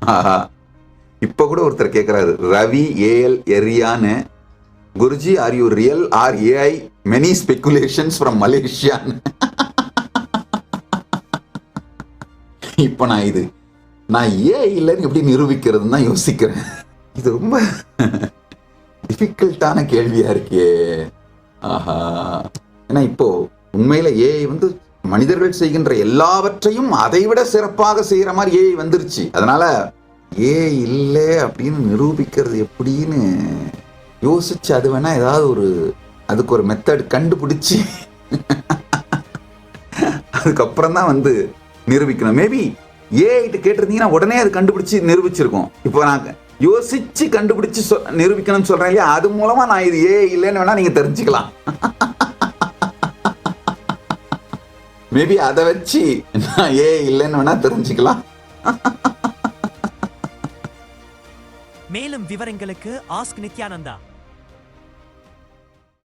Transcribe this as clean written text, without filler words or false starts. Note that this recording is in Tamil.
ஆஹா, இப்ப கூட ஒருத்தர் கேட்கிறாரு, ரவி ஏஎல் எரியான்னு, Guruji are you real or AI many speculations from மலேசியான்னு. இப்ப நான் ஏஐ இல்லைன்னு எப்படி நிரூபிக்கிறதுன்னு தான் யோசிக்கிறேன். இது ரொம்ப டிஃபிகல்ட்டான கேள்வியா இருக்கே. ஆஹா, ஏன்னா இப்போ உண்மையில ஏஐ மனிதர்கள் செய்கின்ற எல்லாவற்றையும் அதை விட சிறப்பாக செய்யற மாதிரி ஏஐ வந்துருச்சு. அதனால ஏஐ இல்லை அப்படின்னு நிரூபிக்கிறது எப்படின்னு யோசிச்சு அது வேணா ஏதாவது அதுக்கு ஒரு மெத்தட் கண்டுபிடிச்சு அதுக்கப்புறம் தான் நிரூபிக்கணும். மேபி ஏஐட்டு கேட்டிருந்தீங்கன்னா உடனே அது கண்டுபிடிச்சு நிரூபிச்சிருக்கோம். இப்போ நான் யோசிச்சு கண்டுபிடிச்சு நிரூபிக்கணும்னு சொல்றேன் இல்லையா, அது மூலமா நான் இது ஏஐ இல்லைன்னு வேணா நீங்க தெரிஞ்சுக்கலாம். மேபி அதை வச்சு நான் ஏஐ இல்லைன்னு வேணா தெரிஞ்சுக்கலாம். மேலும் விவரங்களுக்கு ஆஸ்க் நித்யானந்தா.